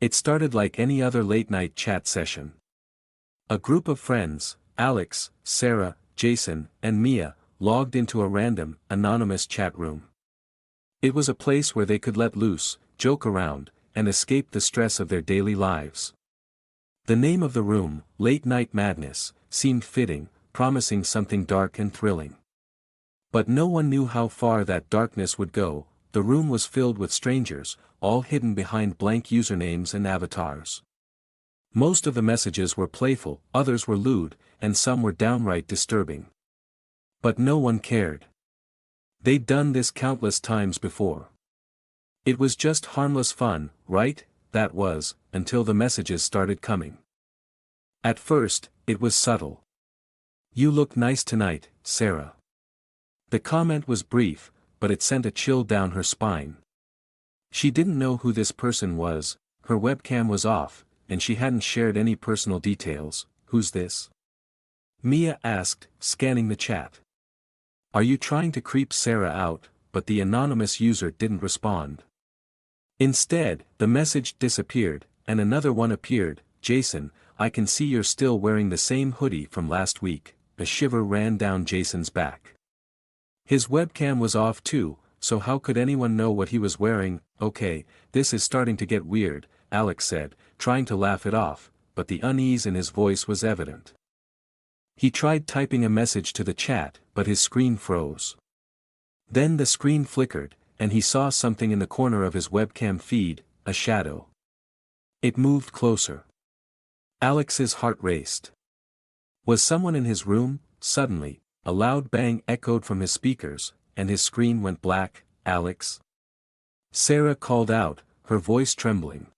It started like any other late-night chat session. A group of friends, Alex, Sarah, Jason, and Mia, logged into a random, anonymous chat room. It was a place where they could let loose, joke around, and escape the stress of their daily lives. The name of the room, Late Night Madness, seemed fitting, promising something dark and thrilling. But no one knew how far that darkness would go. The room was filled with strangers, all hidden behind blank usernames and avatars. Most of the messages were playful, others were lewd, and some were downright disturbing. But no one cared. They'd done this countless times before. It was just harmless fun, right? That was, until the messages started coming. At first, it was subtle. "You look nice tonight, Sarah." The comment was brief, but it sent a chill down her spine. She didn't know who this person was, her webcam was off, and she hadn't shared any personal details. "Who's this?" Mia asked, scanning the chat. "Are you trying to creep Sarah out?" But the anonymous user didn't respond. Instead, the message disappeared, and another one appeared. "Jason, I can see you're still wearing the same hoodie from last week." A shiver ran down Jason's back. His webcam was off too, so how could anyone know what he was wearing? "Okay, this is starting to get weird," Alex said, trying to laugh it off, but the unease in his voice was evident. He tried typing a message to the chat, but his screen froze. Then the screen flickered, and he saw something in the corner of his webcam feed, a shadow. It moved closer. Alex's heart raced. Was someone in his room? Suddenly, a loud bang echoed from his speakers, and his screen went black. "Alex?" Sarah called out, her voice trembling.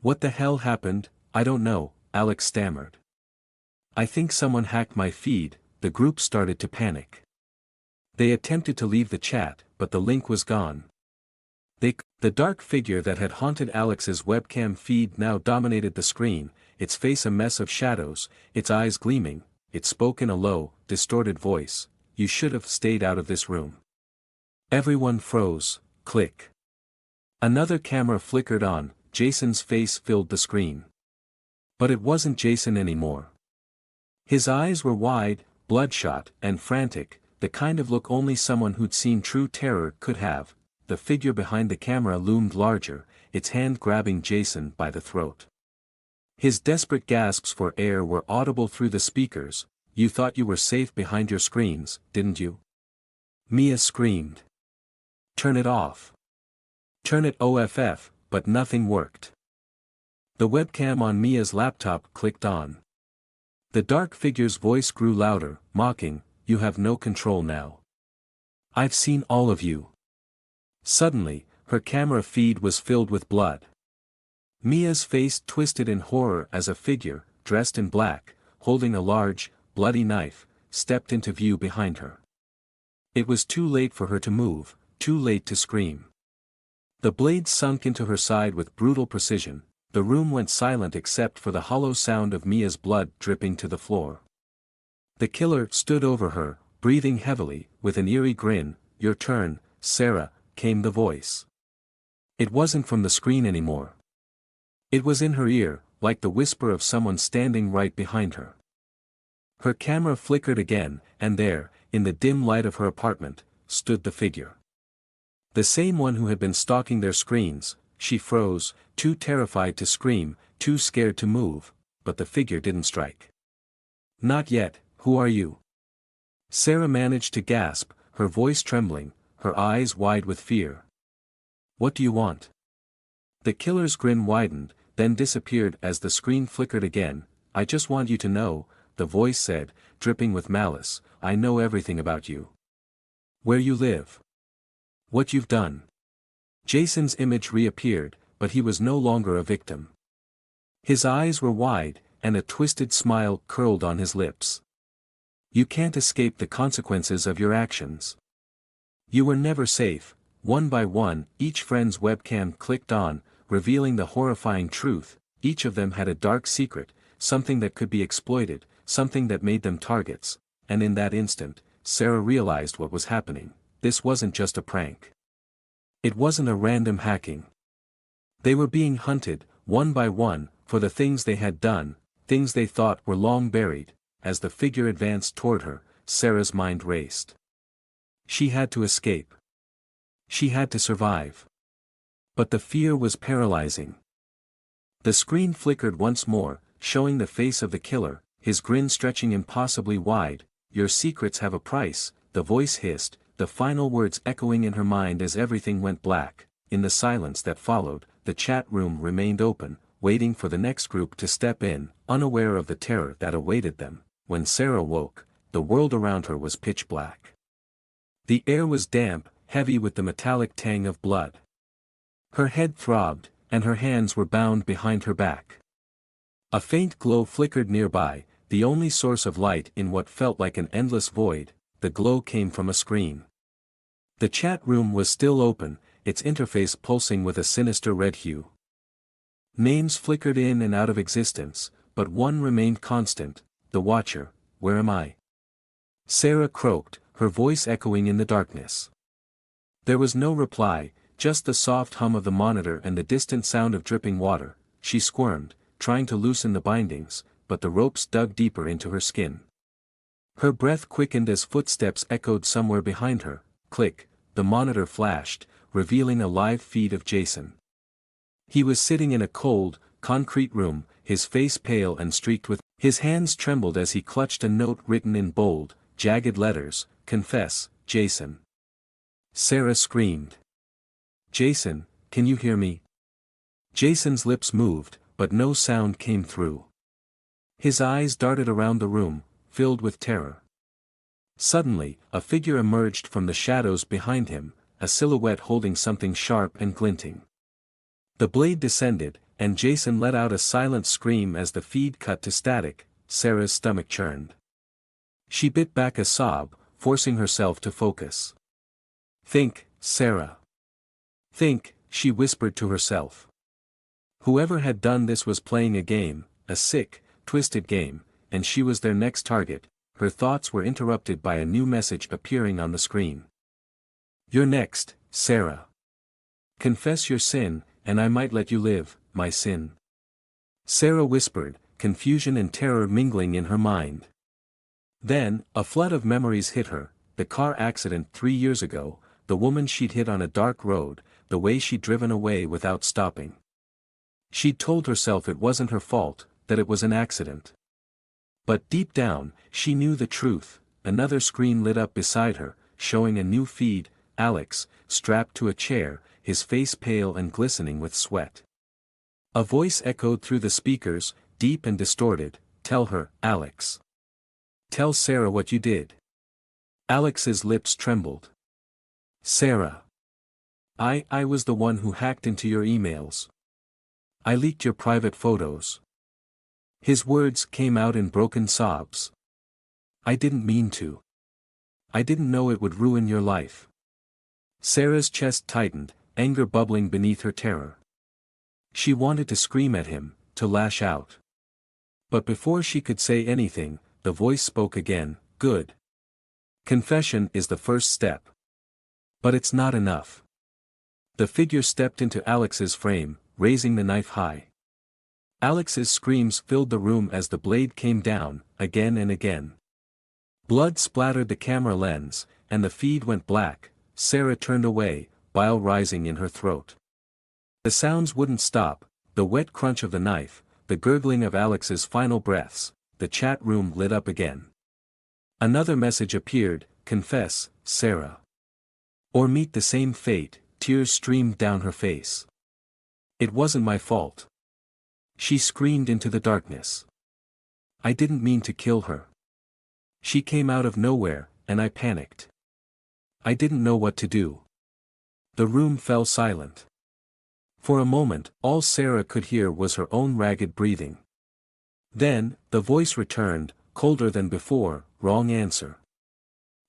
"What the hell happened?" "I don't know," Alex stammered. "I think someone hacked my feed." The group started to panic. They attempted to leave the chat, but the link was gone. The dark figure that had haunted Alex's webcam feed now dominated the screen, its face a mess of shadows, its eyes gleaming. It spoke in a low, distorted voice. "You should have stayed out of this room." Everyone froze. Click. Another camera flickered on, Jason's face filled the screen. But it wasn't Jason anymore. His eyes were wide, bloodshot, and frantic, the kind of look only someone who'd seen true terror could have. The figure behind the camera loomed larger, its hand grabbing Jason by the throat. His desperate gasps for air were audible through the speakers. "You thought you were safe behind your screens, didn't you?" Mia screamed. "Turn it off. Turn it off," but nothing worked. The webcam on Mia's laptop clicked on. The dark figure's voice grew louder, mocking, "You have no control now. I've seen all of you." Suddenly, her camera feed was filled with blood. Mia's face twisted in horror as a figure, dressed in black, holding a large, bloody knife, stepped into view behind her. It was too late for her to move, too late to scream. The blade sunk into her side with brutal precision. The room went silent except for the hollow sound of Mia's blood dripping to the floor. The killer stood over her, breathing heavily, with an eerie grin. "Your turn, Sarah," came the voice. It wasn't from the screen anymore. It was in her ear, like the whisper of someone standing right behind her. Her camera flickered again, and there, in the dim light of her apartment, stood the figure. The same one who had been stalking their screens. She froze, too terrified to scream, too scared to move, but the figure didn't strike. "Not yet, who are you?" Sarah managed to gasp, her voice trembling, her eyes wide with fear. "What do you want?" The killer's grin widened, then disappeared as the screen flickered again. "I just want you to know," the voice said, dripping with malice, "I know everything about you. Where you live. What you've done." Jason's image reappeared, but he was no longer a victim. His eyes were wide, and a twisted smile curled on his lips. "You can't escape the consequences of your actions. You were never safe." One by one, each friend's webcam clicked on, revealing the horrifying truth. Each of them had a dark secret, something that could be exploited, something that made them targets, and in that instant, Sarah realized what was happening. This wasn't just a prank. It wasn't a random hacking. They were being hunted, one by one, for the things they had done, things they thought were long buried. As the figure advanced toward her, Sarah's mind raced. She had to escape. She had to survive. But the fear was paralyzing. The screen flickered once more, showing the face of the killer, his grin stretching impossibly wide. "Your secrets have a price," the voice hissed, the final words echoing in her mind as everything went black. In the silence that followed, the chat room remained open, waiting for the next group to step in, unaware of the terror that awaited them. When Sarah woke, the world around her was pitch black. The air was damp, heavy with the metallic tang of blood. Her head throbbed, and her hands were bound behind her back. A faint glow flickered nearby, the only source of light in what felt like an endless void. The glow came from a screen. The chat room was still open, its interface pulsing with a sinister red hue. Names flickered in and out of existence, but one remained constant: the Watcher. "Where am I?" Sarah croaked, her voice echoing in the darkness. There was no reply, just the soft hum of the monitor and the distant sound of dripping water. She squirmed, trying to loosen the bindings, but the ropes dug deeper into her skin. Her breath quickened as footsteps echoed somewhere behind her. Click, the monitor flashed, revealing a live feed of Jason. He was sitting in a cold, concrete room, his face pale and streaked with. His hands trembled as he clutched a note written in bold, jagged letters: "Confess, Jason." Sarah screamed. "Jason, can you hear me?" Jason's lips moved, but no sound came through. His eyes darted around the room, filled with terror. Suddenly, a figure emerged from the shadows behind him, a silhouette holding something sharp and glinting. The blade descended, and Jason let out a silent scream as the feed cut to static. Sarah's stomach churned. She bit back a sob, forcing herself to focus. "Think, Sarah. Think," she whispered to herself. Whoever had done this was playing a game, a sick, twisted game, and she was their next target. Her thoughts were interrupted by a new message appearing on the screen. "You're next, Sarah. Confess your sin, and I might let you live, my sin." Sarah whispered, confusion and terror mingling in her mind. Then, a flood of memories hit her: the car accident 3 years ago, the woman she'd hit on a dark road, the way she'd driven away without stopping. She'd told herself it wasn't her fault, that it was an accident. But deep down, she knew the truth. Another screen lit up beside her, showing a new feed: Alex, strapped to a chair, his face pale and glistening with sweat. A voice echoed through the speakers, deep and distorted: "Tell her, Alex. Tell Sarah what you did." Alex's lips trembled. "Sarah. I was the one who hacked into your emails. I leaked your private photos." His words came out in broken sobs. "I didn't mean to. I didn't know it would ruin your life." Sarah's chest tightened, anger bubbling beneath her terror. She wanted to scream at him, to lash out. But before she could say anything, the voice spoke again: "Good. Confession is the first step. But it's not enough." The figure stepped into Alex's frame, raising the knife high. Alex's screams filled the room as the blade came down, again and again. Blood splattered the camera lens, and the feed went black. Sarah turned away, bile rising in her throat. The sounds wouldn't stop: the wet crunch of the knife, the gurgling of Alex's final breaths. The chat room lit up again. Another message appeared: "Confess, Sarah. Or meet the same fate." Tears streamed down her face. "It wasn't my fault." She screamed into the darkness. "I didn't mean to kill her. She came out of nowhere, and I panicked. I didn't know what to do." The room fell silent. For a moment, all Sarah could hear was her own ragged breathing. Then, the voice returned, colder than before: "Wrong answer."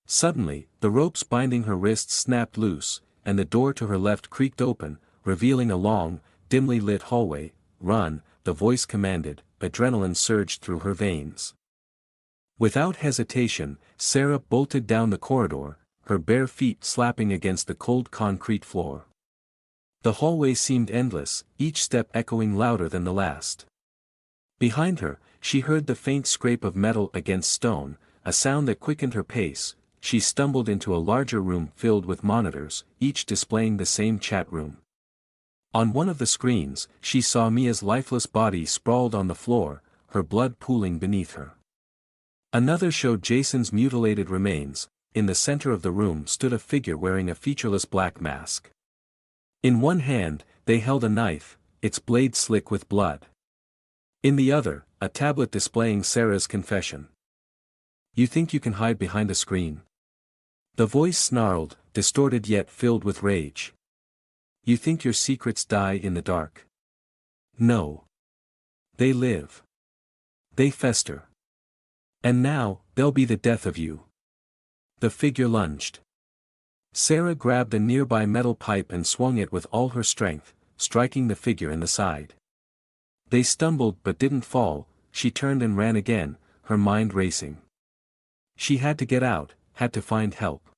Suddenly, the ropes binding her wrists snapped loose, and the door to her left creaked open, revealing a long, dimly lit hallway. "Run," the voice commanded. Adrenaline surged through her veins. Without hesitation, Sarah bolted down the corridor, her bare feet slapping against the cold concrete floor. The hallway seemed endless, each step echoing louder than the last. Behind her, she heard the faint scrape of metal against stone, a sound that quickened her pace. She stumbled into a larger room filled with monitors, each displaying the same chat room. On one of the screens, she saw Mia's lifeless body sprawled on the floor, her blood pooling beneath her. Another showed Jason's mutilated remains. In the center of the room stood a figure wearing a featureless black mask. In one hand, they held a knife, its blade slick with blood. In the other, a tablet displaying Sarah's confession. "You think you can hide behind a screen?" The voice snarled, distorted yet filled with rage. "You think your secrets die in the dark? No. They live. They fester. And now, they'll be the death of you." The figure lunged. Sarah grabbed a nearby metal pipe and swung it with all her strength, striking the figure in the side. They stumbled but didn't fall. She turned and ran again, her mind racing. She had to get out, had to find help.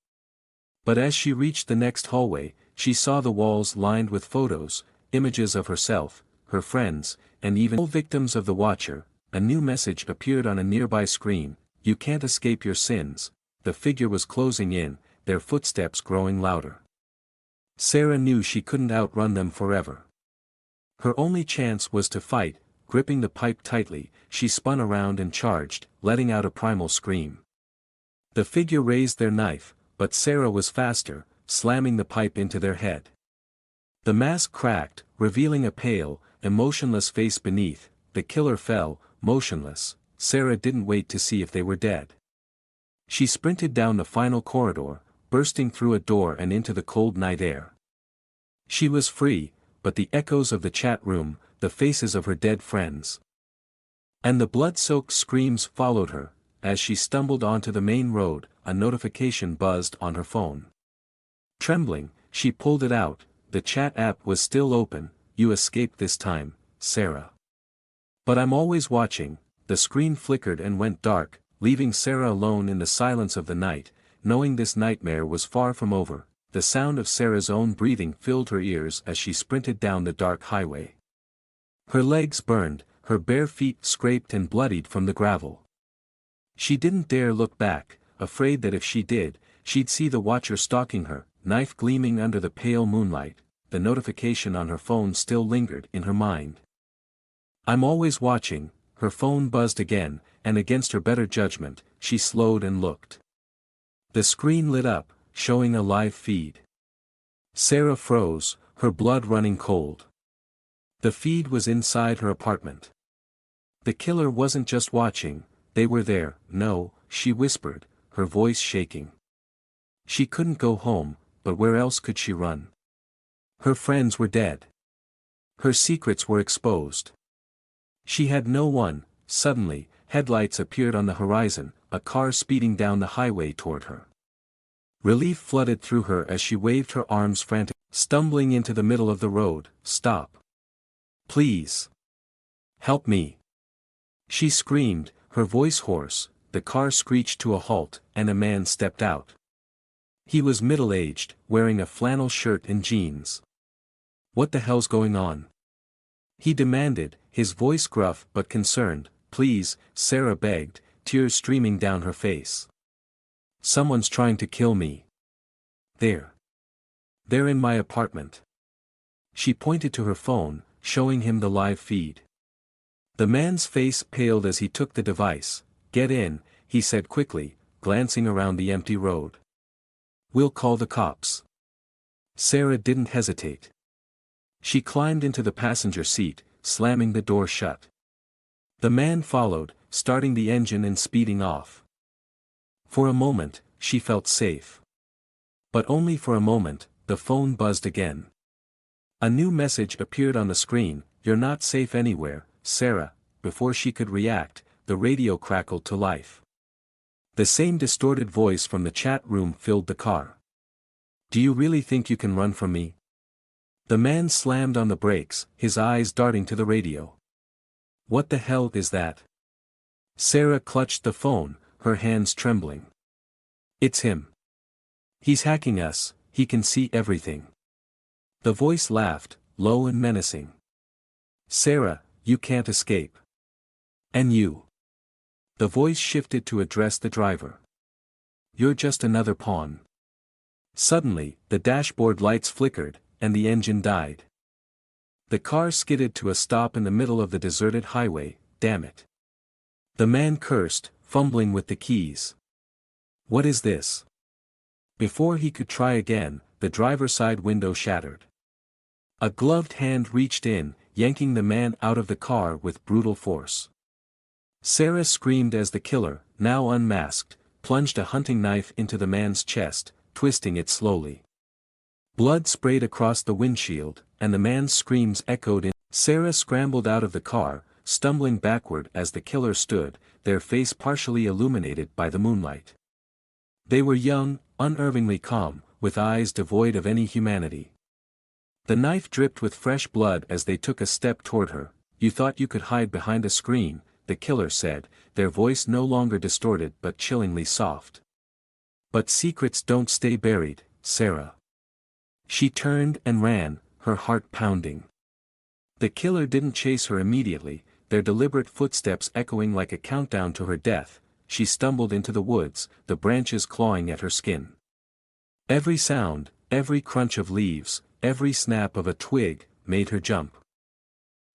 But as she reached the next hallway, she saw the walls lined with photos, images of herself, her friends, and even all victims of the Watcher. A new message appeared on a nearby screen: "You can't escape your sins." The figure was closing in, their footsteps growing louder. Sarah knew she couldn't outrun them forever. Her only chance was to fight. Gripping the pipe tightly, she spun around and charged, letting out a primal scream. The figure raised their knife, but Sarah was faster, slamming the pipe into their head. The mask cracked, revealing a pale, emotionless face beneath. The killer fell, motionless. Sarah didn't wait to see if they were dead. She sprinted down the final corridor, bursting through a door and into the cold night air. She was free, but the echoes of the chat room, the faces of her dead friends, and the blood-soaked screams followed her. As she stumbled onto the main road, a notification buzzed on her phone. Trembling, she pulled it out. The chat app was still open. "You escaped this time, Sarah. But I'm always watching." The screen flickered and went dark, leaving Sarah alone in the silence of the night. Knowing this nightmare was far from over, the sound of Sarah's own breathing filled her ears as she sprinted down the dark highway. Her legs burned, her bare feet scraped and bloodied from the gravel. She didn't dare look back, afraid that if she did, she'd see the Watcher stalking her, knife gleaming under the pale moonlight. The notification on her phone still lingered in her mind. "I'm always watching." Her phone buzzed again, and against her better judgment, she slowed and looked. The screen lit up, showing a live feed. Sarah froze, her blood running cold. The feed was inside her apartment. The killer wasn't just watching, they were there. "No," she whispered, her voice shaking. She couldn't go home, but where else could she run? Her friends were dead. Her secrets were exposed. She had no one. Suddenly, headlights appeared on the horizon, a car speeding down the highway toward her. Relief flooded through her as she waved her arms frantically. Stumbling into the middle of the road. "Stop. Please. Help me." She screamed, her voice hoarse. The car screeched to a halt, and a man stepped out. He was middle-aged, wearing a flannel shirt and jeans. "What the hell's going on?" he demanded, his voice gruff but concerned. "Please," Sarah begged, tears streaming down her face. "Someone's trying to kill me. They're in my apartment." She pointed to her phone, showing him the live feed. The man's face paled as he took the device. "Get in," he said quickly, glancing around the empty road. "We'll call the cops." Sarah didn't hesitate. She climbed into the passenger seat, slamming the door shut. The man followed, starting the engine and speeding off. For a moment, she felt safe. But only for a moment. The phone buzzed again. A new message appeared on the screen: "You're not safe anywhere, Sarah." Before she could react, the radio crackled to life. The same distorted voice from the chat room filled the car. "Do you really think you can run from me?" The man slammed on the brakes, his eyes darting to the radio. "What the hell is that?" Sarah clutched the phone, her hands trembling. "It's him. He's hacking us, he can see everything." The voice laughed, low and menacing. "Sarah, you can't escape. And you." The voice shifted to address the driver. "You're just another pawn." Suddenly, the dashboard lights flickered, and the engine died. The car skidded to a stop in the middle of the deserted highway. "Damn it." The man cursed, fumbling with the keys. "What is this?" Before he could try again, the driver's side window shattered. A gloved hand reached in, yanking the man out of the car with brutal force. Sarah screamed as the killer, now unmasked, plunged a hunting knife into the man's chest, twisting it slowly. Blood sprayed across the windshield, and the man's screams echoed in. Sarah scrambled out of the car, stumbling backward as the killer stood, their face partially illuminated by the moonlight. They were young, unervingly calm, with eyes devoid of any humanity. The knife dripped with fresh blood as they took a step toward her. "You thought you could hide behind a screen," the killer said, their voice no longer distorted but chillingly soft. "But secrets don't stay buried, Sarah." She turned and ran, her heart pounding. The killer didn't chase her immediately, their deliberate footsteps echoing like a countdown to her death. She stumbled into the woods, the branches clawing at her skin. Every sound, every crunch of leaves, every snap of a twig, made her jump.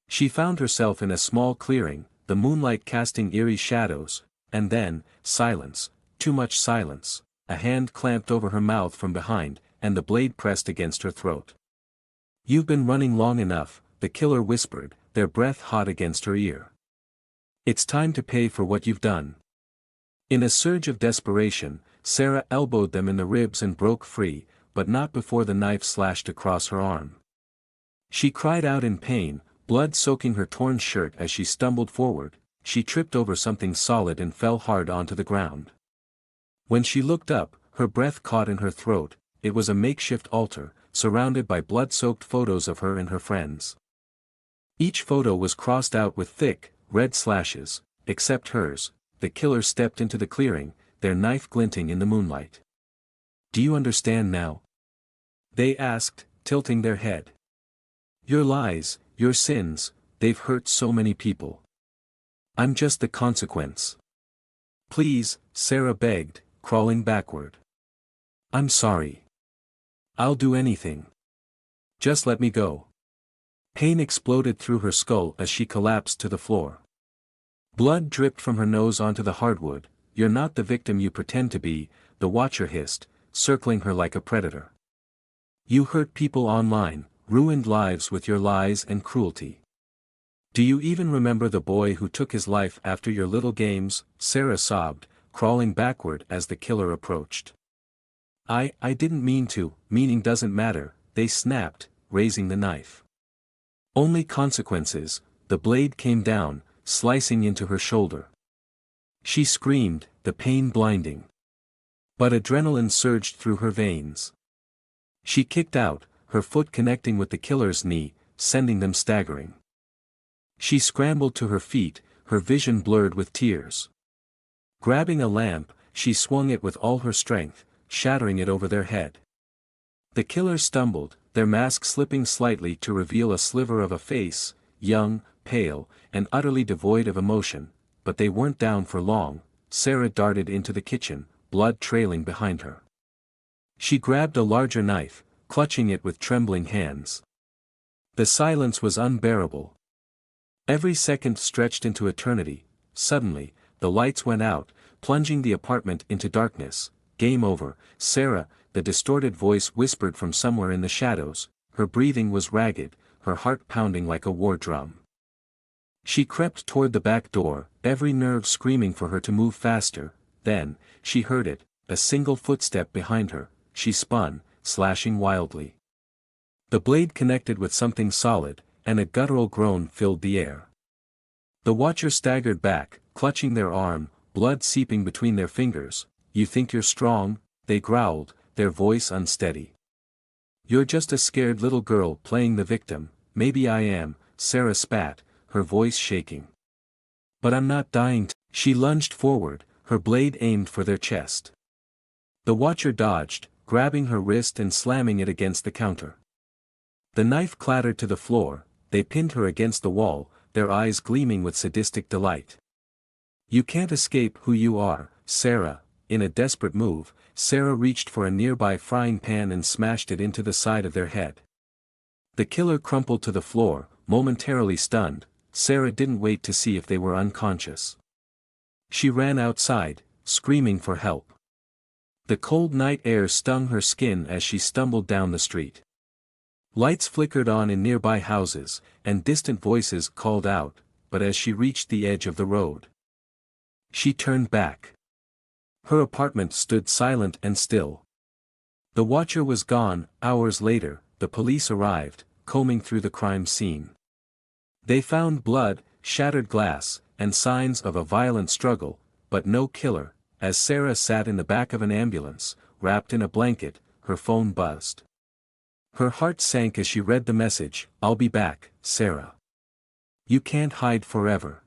She found herself in a small clearing, the moonlight casting eerie shadows, and then, silence, too much silence. A hand clamped over her mouth from behind, and the blade pressed against her throat. "You've been running long enough," the killer whispered, their breath hot against her ear. "It's time to pay for what you've done." In a surge of desperation, Sarah elbowed them in the ribs and broke free, but not before the knife slashed across her arm. She cried out in pain, blood soaking her torn shirt as she stumbled forward. She tripped over something solid and fell hard onto the ground. When she looked up, her breath caught in her throat. It was a makeshift altar, surrounded by blood-soaked photos of her and her friends. Each photo was crossed out with thick, red slashes, except hers. The killer stepped into the clearing, their knife glinting in the moonlight. "Do you understand now?" they asked, tilting their head. "Your lies, your sins, they've hurt so many people. I'm just the consequence." "Please," Sarah begged, crawling backward. "I'm sorry. I'll do anything. Just let me go." Pain exploded through her skull as she collapsed to the floor. Blood dripped from her nose onto the hardwood. "You're not the victim you pretend to be," the watcher hissed, circling her like a predator. "You hurt people online, ruined lives with your lies and cruelty. Do you even remember the boy who took his life after your little games?" Sarah sobbed, crawling backward as the killer approached. I didn't mean to." "Meaning doesn't matter," they snapped, raising the knife. "Only consequences." The blade came down, slicing into her shoulder. She screamed, the pain blinding. But adrenaline surged through her veins. She kicked out, her foot connecting with the killer's knee, sending them staggering. She scrambled to her feet, her vision blurred with tears. Grabbing a lamp, she swung it with all her strength, shattering it over their head. The killer stumbled, their mask slipping slightly to reveal a sliver of a face, young, pale, and utterly devoid of emotion, but they weren't down for long. Sarah darted into the kitchen, blood trailing behind her. She grabbed a larger knife, clutching it with trembling hands. The silence was unbearable. Every second stretched into eternity. Suddenly, the lights went out, plunging the apartment into darkness. "Game over, Sarah," the distorted voice whispered from somewhere in the shadows. Her breathing was ragged, her heart pounding like a war drum. She crept toward the back door, every nerve screaming for her to move faster. Then, she heard it, a single footstep behind her. She spun, slashing wildly. The blade connected with something solid, and a guttural groan filled the air. The watcher staggered back, clutching their arm, blood seeping between their fingers. "You think you're strong?" they growled, their voice unsteady. "You're just a scared little girl playing the victim." "Maybe I am," Sarah spat, her voice shaking. "But I'm not dying." She lunged forward, her blade aimed for their chest. The watcher dodged, grabbing her wrist and slamming it against the counter. The knife clattered to the floor, they pinned her against the wall, their eyes gleaming with sadistic delight. You can't escape who you are, Sarah. In a desperate move, Sarah reached for a nearby frying pan and smashed it into the side of their head. The killer crumpled to the floor, momentarily stunned. Sarah didn't wait to see if they were unconscious. She ran outside, screaming for help. The cold night air stung her skin as she stumbled down the street. Lights flickered on in nearby houses, and distant voices called out, but as she reached the edge of the road, she turned back. Her apartment stood silent and still. The watcher was gone. Hours later, the police arrived, combing through the crime scene. They found blood, shattered glass, and signs of a violent struggle, but no killer. As Sarah sat in the back of an ambulance, wrapped in a blanket, her phone buzzed. Her heart sank as she read the message, "I'll be back, Sarah. You can't hide forever."